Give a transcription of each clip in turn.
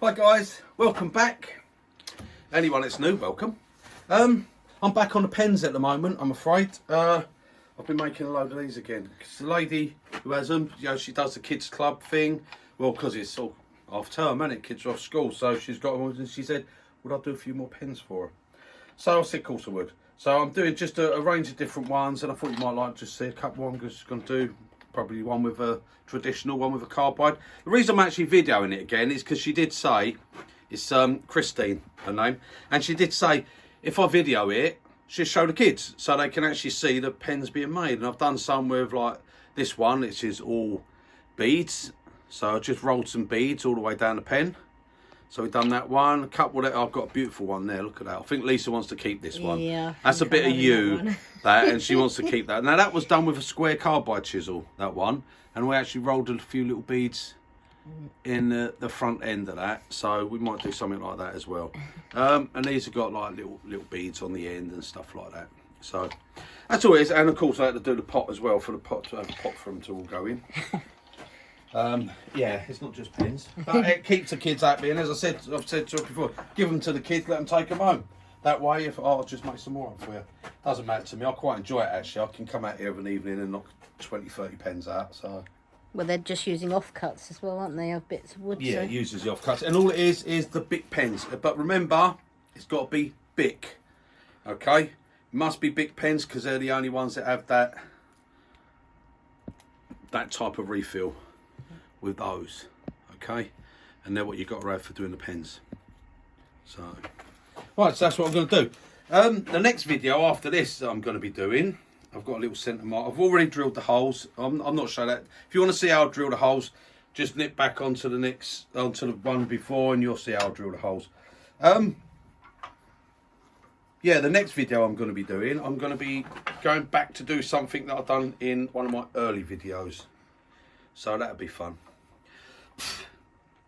Hi guys, welcome back. Anyone that's new, welcome. I'm back on the pens at the moment, I'm afraid. I've been making a load of these again. Cause the lady who has them, you know, she does the kids club thing. Well, because it's all half term, isn't it? Kids are off school, so she's got them, and she said, would I do a few more pens for her? So I said, of course I would. So I'm doing just a range of different ones, and I thought you might like to see a couple. I'm just going to do probably one with a traditional, one with a carbide. The reason I'm actually videoing it again is because she did say, it's Christine, her name, and she did say, if I video it, she'll show the kids so they can actually see the pens being made. And I've done some with like this one, which is all beads. So I just rolled some beads all the way down the pen. So we've done that one. A couple that I've got a beautiful one there. Look at that. I think Lisa wants to keep this one. Yeah, that's a bit of you, that, and she wants to keep that. Now that was done with a square carbide chisel, that one, and we actually rolled a few little beads in the front end of that. So we might do something like that as well. And these have got like little beads on the end and stuff like that. So that's all it is. And of course I had to do the pot as well for the pot to have a pot for them to all go in. Yeah, it's not just pens, but it keeps the kids happy. And as I've said to her before, give them to the kids, let them take them home. That way, if I'll just make some more up for you. Doesn't matter to me. I quite enjoy it actually. I can come out here of an evening and knock 20, 30 pens out. So. Well, they're just using offcuts as well, aren't they, of bits of wood? Yeah, so. it uses the offcuts, and all it is the big pens. But remember, it's got to be big. Okay, it must be big pens because they're the only ones that have that type of refill. With those, okay, and they're what you got to have for doing the pens. So, right, so that's what I'm going to do. The next video after this I'm going to be doing, I've got a little centre mark. I've already drilled the holes. I'm not showing that. If you want to see how I drill the holes, just nip back onto the one before, and you'll see how I drill the holes. Yeah, the next video I'm going to be doing, I'm going to be going back to do something that I've done in one of my early videos. So that'll be fun.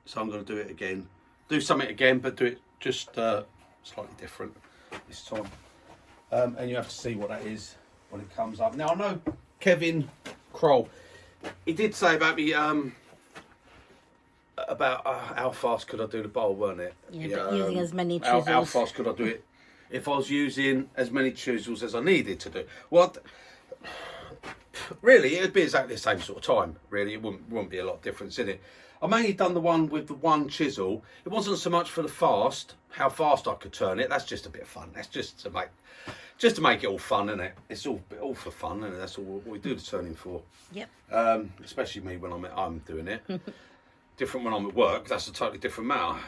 So I'm going to do it again. Do something again, but do it just slightly different this time. And you have to see what that is when it comes up. Now I know Kevin Kroll, he did say about me about how fast could I do the bowl, weren't it? Yeah, but using as many chisels. How fast could I do it if I was using as many chisels as I needed to do? Well, really, it'd be exactly the same sort of time. Really, it wouldn't be a lot of difference in it. I've mainly done the one with the one chisel. It wasn't so much for the how fast I could turn it. That's just a bit of fun. That's just to make it all fun, isn't it? It's all for fun, and that's all what we do the turning for. Yep. Especially me when I'm at home doing it. Different when I'm at work. That's a totally different matter.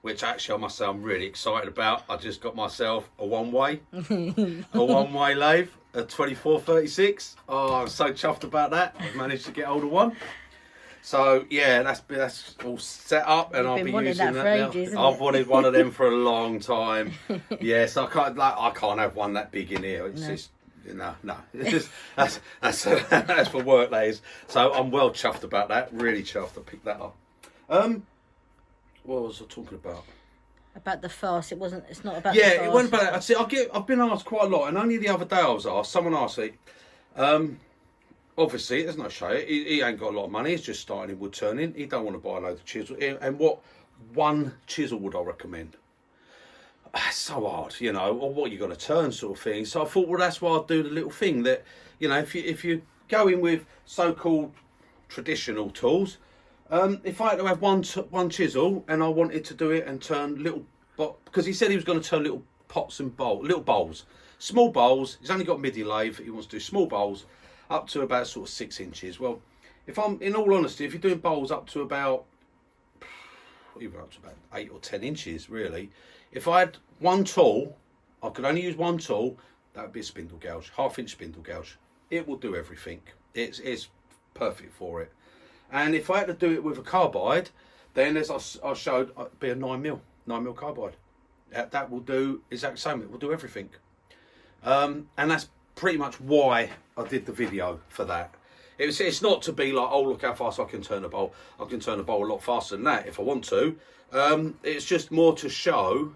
Which actually I must say I'm really excited about. I just got myself a one-way lathe, a 2436. Oh, I'm so chuffed about that. I've managed to get hold of one. So yeah, that's all set up, and I'll be using that now. Ages, I've wanted one of them for a long time. Yes, I can't have one that big in here. It's just no. It's just that's for work, that is. So I'm well chuffed about that. Really chuffed. I picked that up. What was I talking about? About the fast. It's not about. Yeah, the fast. it wasn't about that. I've been asked quite a lot, and only the other day I was asked. Someone asked me. Obviously, there's no show. He ain't got a lot of money. He's just starting in wood turning. He don't want to buy a load of chisels. And what one chisel would I recommend? It's so hard, you know. Or what you got to turn, sort of thing. So I thought, well, that's why I'd do the little thing that, you know, if you go in with so-called traditional tools. If I had to have one chisel and I wanted to do it and turn because he said he was going to turn little pots and little bowls, small bowls. He's only got midi lathe. He wants to do small bowls up to about sort of 6 inches. Well, in all honesty, if you're doing bowls up to about 8 or 10 inches, really. If I had one tool, I could only use one tool. That would be a spindle gouge, 1/2 inch spindle gouge. It will do everything. It's perfect for it. And if I had to do it with a carbide, then as I showed, it'd be a 9mm carbide. That will do exactly the same. It will do everything. And that's pretty much why I did the video for that. It's not to be like, oh, look how fast I can turn a bowl. I can turn a bowl a lot faster than that if I want to. It's just more to show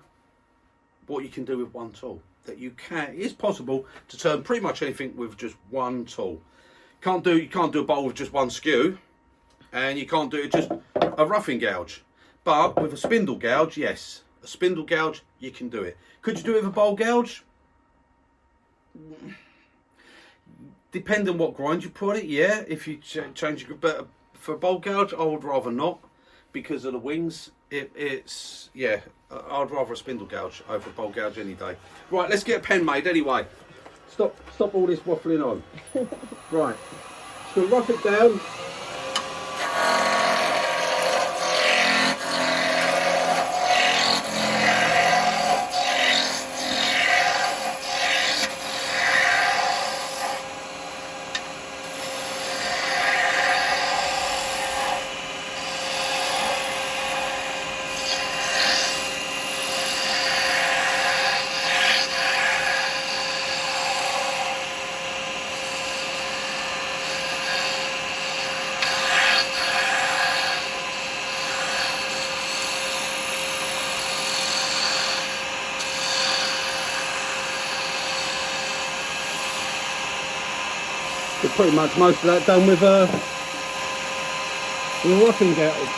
what you can do with one tool. That it is possible to turn pretty much anything with just one tool. You can't do a bowl with just one skew. And you can't do it just a roughing gouge. But with a spindle gouge, yes. A spindle gouge, you can do it. Could you do it with a bowl gouge? Depending on what grind you put it, yeah. If you change it, but for a bowl gouge, I would rather not because of the wings. It's yeah. I'd rather a spindle gouge over a bowl gouge any day. Right, let's get a pen made anyway. Stop all this waffling on. Right, just gonna rough it down. Pretty much most of that done with a roughing gouge.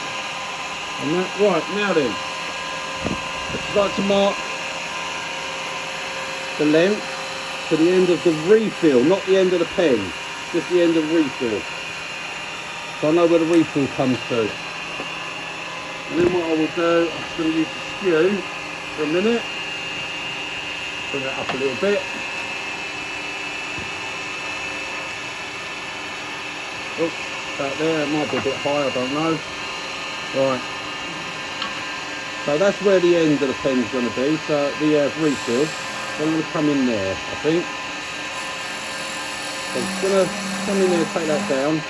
And that, right, now then, I'd just like to mark the length to the end of the refill, not the end of the pen, just the end of the refill. So I know where the refill comes to. And then what I will do, I'm just going to use the skew for a minute, bring it up a little bit. Oh, back there, it might be a bit high, I don't know. Right. So that's where the end of the pen's going to be, so the refill. So I'm going to come in there, I think. So I'm just going to come in there, take that down.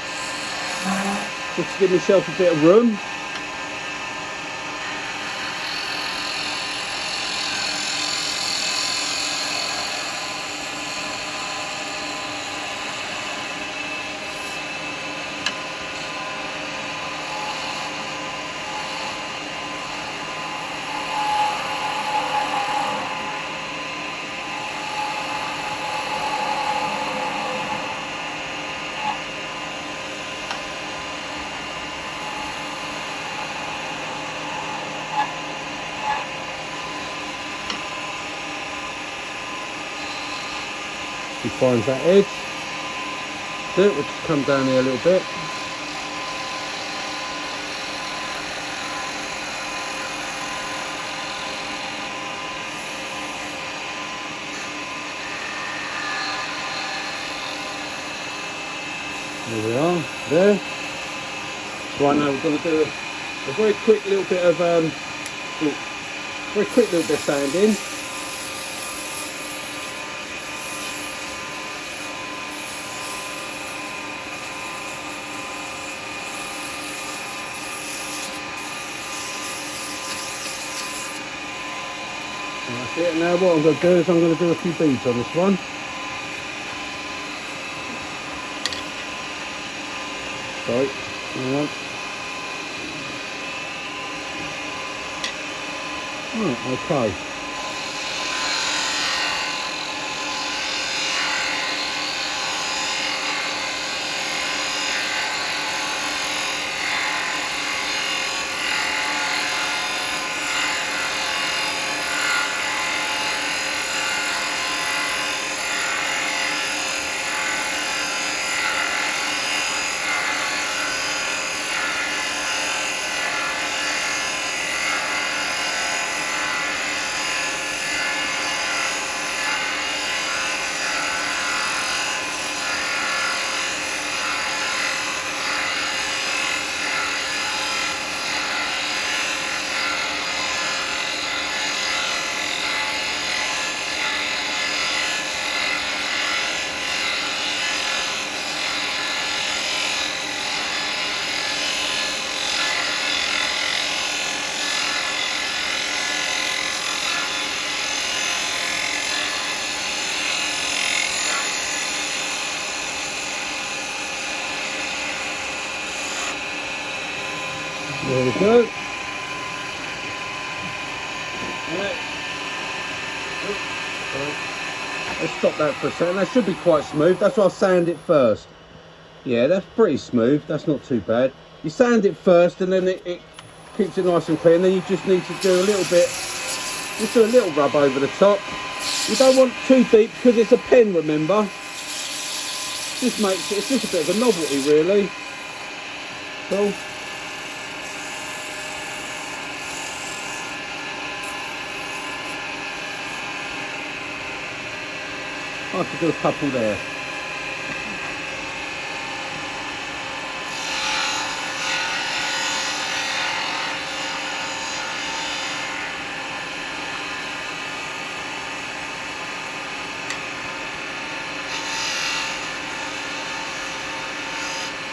Just to give myself a bit of room. He finds that edge. So we'll just come down here a little bit. There we are, there. Right, now we're going to do a very quick little bit of sanding. That's it. Now what I'm going to do is I'm going to do a few beads on this one. Sorry, hang on. Okay. There we go. Let's stop that for a second. That should be quite smooth. That's why I'll sand it first. Yeah, that's pretty smooth. That's not too bad. You sand it first and then it Keeps it nice and clean. Then you just need to do a little bit, just do a little rub over the top. You don't want too deep because it's a pen, remember. Just makes it, it's just a bit of a novelty really. Cool. I could do a couple there.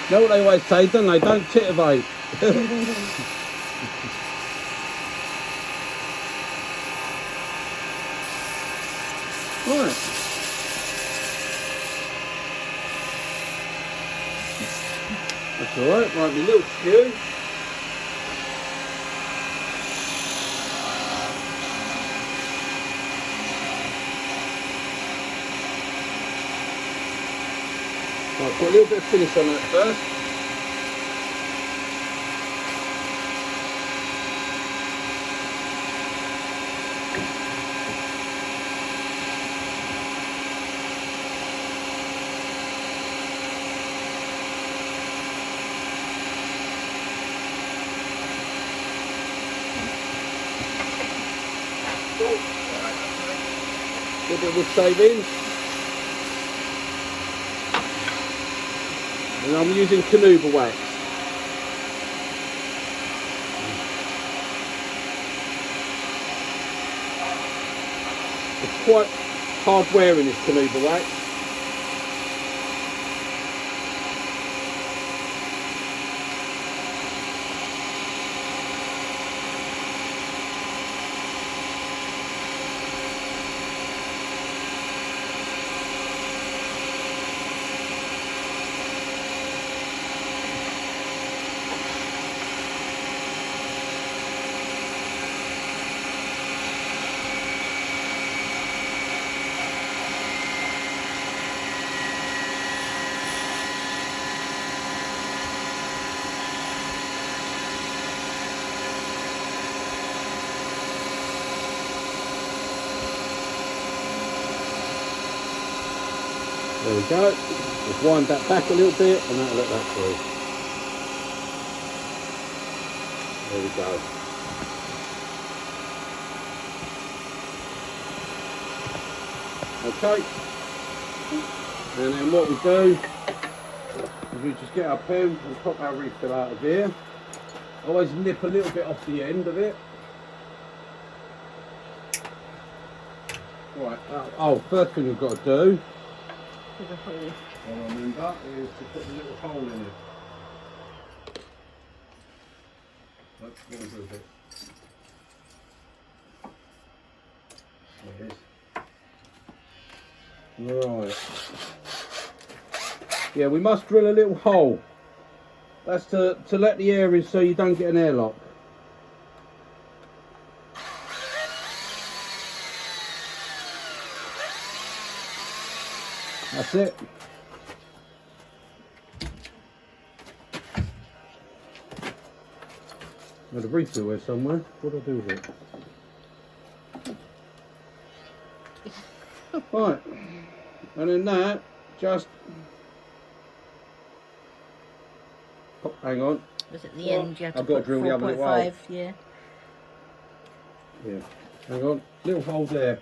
You know what they always say, don't they? Don't titivate. Right. That's alright, right, my little skew. Right, put a little bit of finish on that first. A little bit of wood savings. And I'm using Canuba wax. It's quite hard wearing, this Canuba wax. There we go. Just wind that back a little bit and that'll let that through. There we go. Okay. And then what we do is we just get our pen and pop our refill out of here. Always nip a little bit off the end of it. Right. Oh, first thing we've got to do, I remember, is to put a little hole in it. Let's go and do a bit. There it is. Right. Yeah, we must drill a little hole. That's to let the air in so you don't get an airlock. That's it. Got a refill here somewhere. What do I do with it? Right. And then that, just... Oh, hang on. Was it the end you had to I've got to put drill the other little hole. 4.5, yeah. Yeah. Hang on. Little hole there.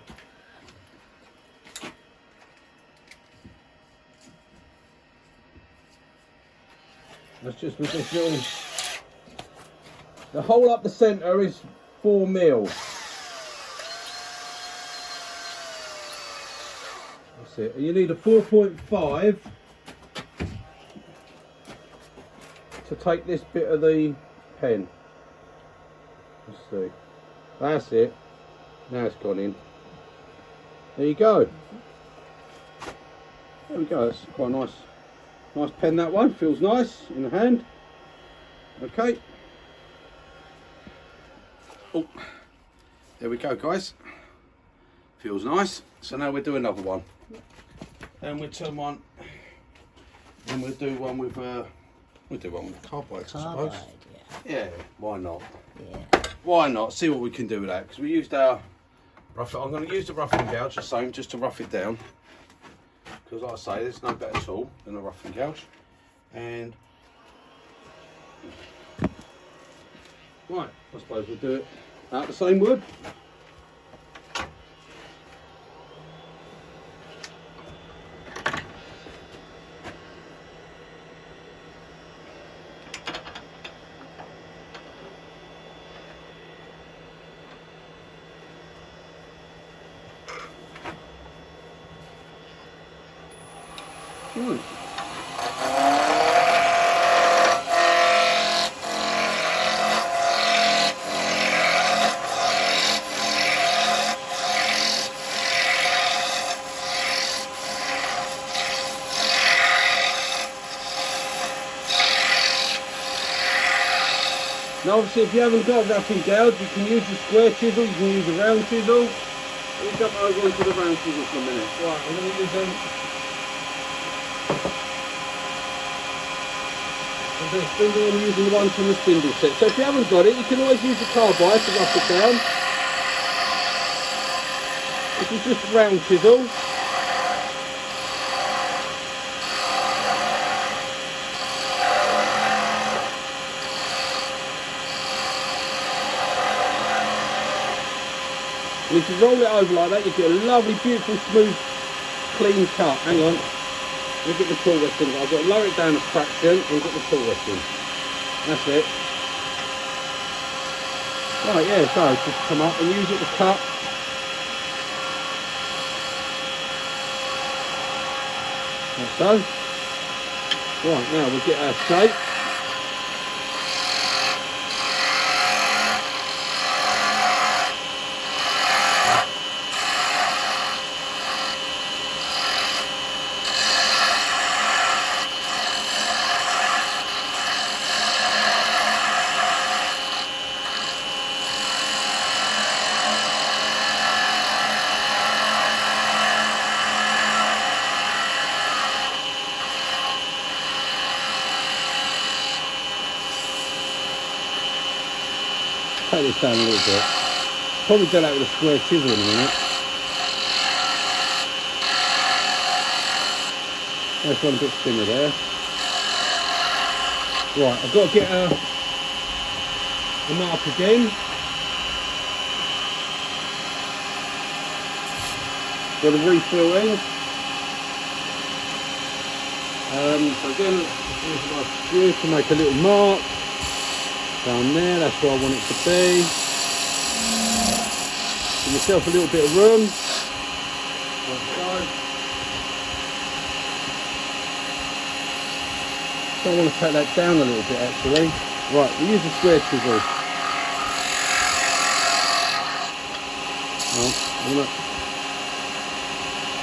That's just with this little... The hole up the centre is 4 mil. That's it. And you need a 4.5 to take this bit of the pen. Let's see. That's it. Now it's gone in. There you go. There we go. That's quite a nice pen, that one. Feels nice in the hand. Okay. Oh, there we go, guys. Feels nice. So now we'll do another one. Then we'll turn one. Then we'll do one with Carbide, I suppose. Yeah. Yeah, why not? Yeah. Why not? See what we can do with that. Because we used our rough. I'm going to use the roughing gouge the same, just to rough it down. Because like I say, there's no better tool than a roughing gouge. And right, I suppose we'll do it out the same wood. Now obviously if you haven't got a roughing gouge, you can use the square chisel, you can use a round chisel. We'll jump over onto the round chisel for a minute. Right, I'm going to use them. I'm using the one from the spindle set. So if you haven't got it, you can always use the carbide to rough it down. This is just a round chisel. And if you roll it over like that, you get a lovely, beautiful, smooth, clean cut. Hang on. Look at the tool resting. I've got to lower it down a fraction and get the tool resting. That's it. Right, yeah, so just come up and use it to cut. Like so. Right, now we'll get our shape. Take this down a little bit. Probably do that with a square chisel in a minute. There's one bit thinner there. Right, I've got to get a mark again. Got a refill end. So again, use my screw to make a little mark. Down there, that's where I want it to be. Give yourself a little bit of room. Like so. So I want to take that down a little bit actually. Right, we use a square chisel.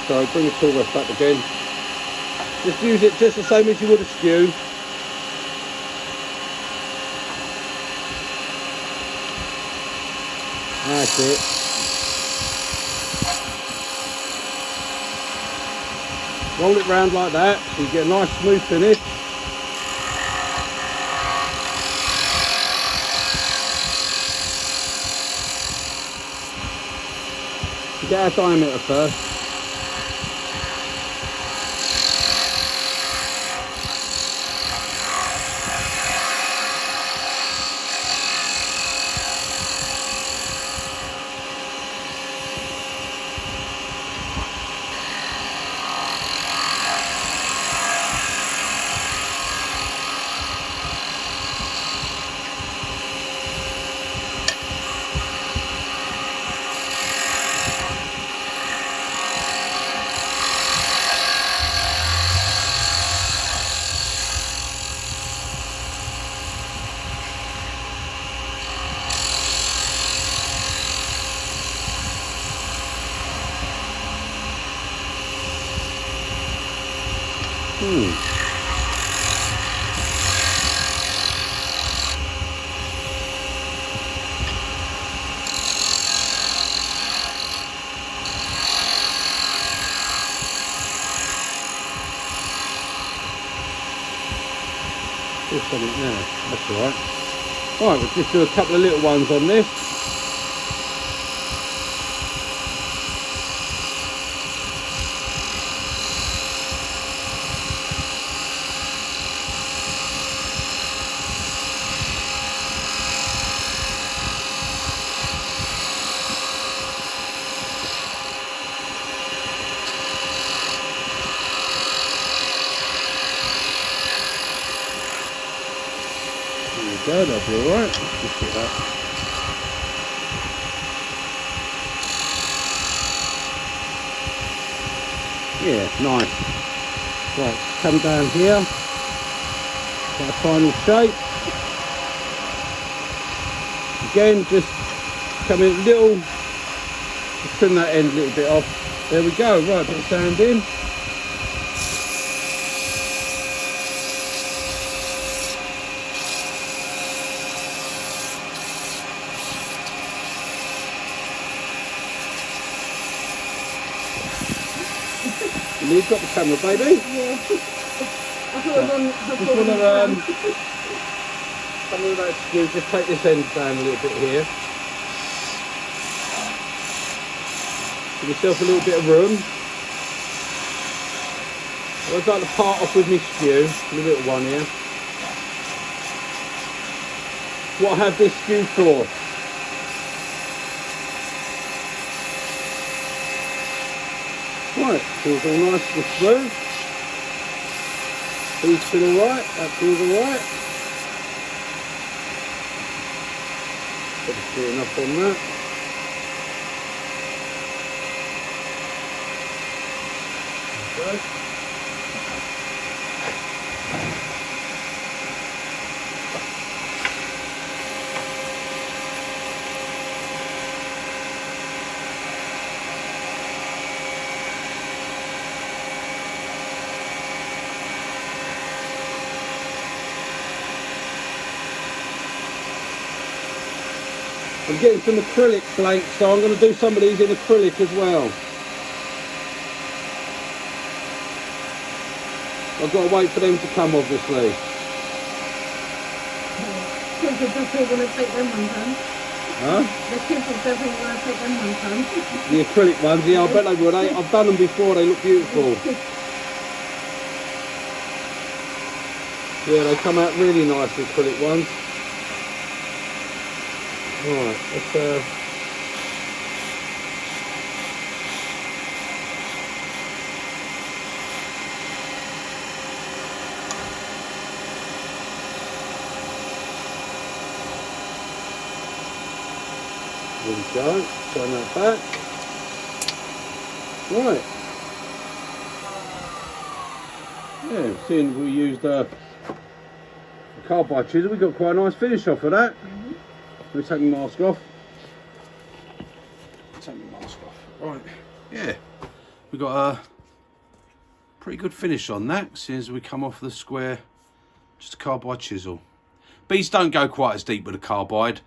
So bring the tool rest up again. Just use it just the same as you would a skew. That's it. Roll it round like that so you get a nice smooth finish. Get our diameter first. There's something there, that's alright. Right, we'll just do a couple of little ones on this. There we go, that'll be alright. Just get that. Yeah, nice. Right, come down here. Got a final shape. Again, just come in a little, just trim that end a little bit off. There we go, right, bit of sand in. You've got the camera, baby. Yeah. I thought it was on. Just want to some of that skew, just take this end down a little bit here. Give yourself a little bit of room. I'd like to part off with my skew, a little one here. What I have this skew for? Right, feels all nice and smooth. These feel alright, that feels alright. Probably see enough on that. Okay. I'm getting some acrylic blanks, so I'm going to do some of these in acrylic as well. I've got to wait for them to come, obviously. Kids will definitely want to take them one time. Huh? The kids will definitely want to take them one time. The acrylic ones, yeah, I bet they would. I've done them before, they look beautiful. Yeah, they come out really nice, the acrylic ones. Right, let's there we go, turn that back. Right. Yeah, seeing we used a carbide chisel, we got quite a nice finish off of that. Let me take my mask off. Take my mask off. Right, yeah, we got a pretty good finish on that, seeing as we come off the square, just a carbide chisel. Beads don't go quite as deep with a carbide,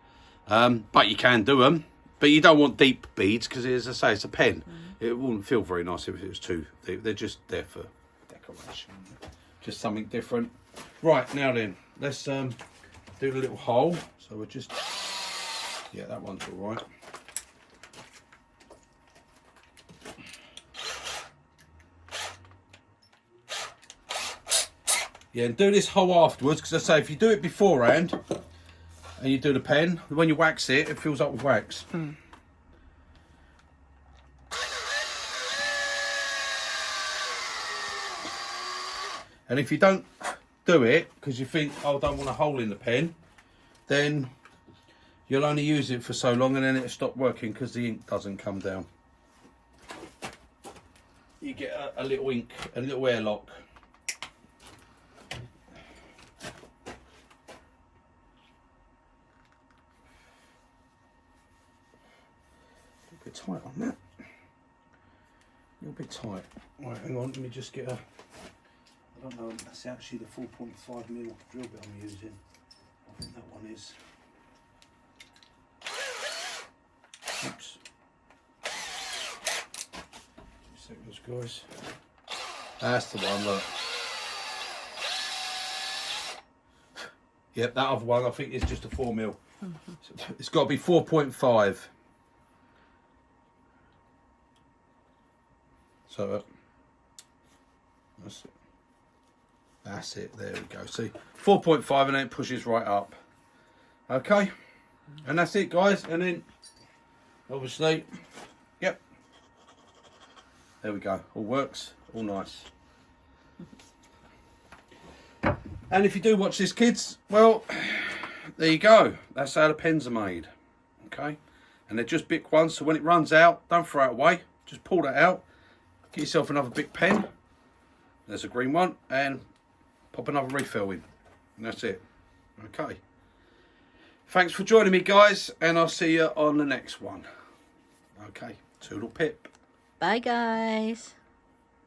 but you can do them. But you don't want deep beads because, as I say, it's a pen. It wouldn't feel very nice if it was too deep. They're just there for decoration, just something different. Right, now then, let's do the little hole. So we're just. Yeah, that one's all right. Yeah, and do this hole afterwards, because I say if you do it beforehand and you do the pen, when you wax it, it fills up with wax. And if you don't do it because you think, oh, I don't want a hole in the pen, then you'll only use it for so long and then it'll stop working because the ink doesn't come down. You get a little ink, a little airlock. A little bit tight on that. A little bit tight. Right, hang on, let me just get a... I don't know, that's actually the 4.5mm drill bit I'm using. I think that one is. Oops. 2 seconds, guys. That's the one, look. Yep, that other one I think is just a 4mm. It's got to be 4.5. So that's it. There we go. See, 4.5, and then it pushes right up. Okay, and that's it, guys. And then obviously, yep, there we go. All works, all nice. And if you do watch this, kids, well, there you go. That's how the pens are made. Okay, and they're just Bic ones, so when it runs out, don't throw it away. Just pull that out. Get yourself another Bic pen. There's a green one, and pop another refill in. And that's it. Okay. Thanks for joining me, guys, and I'll see you on the next one. Okay. Toodle pip. Bye, guys.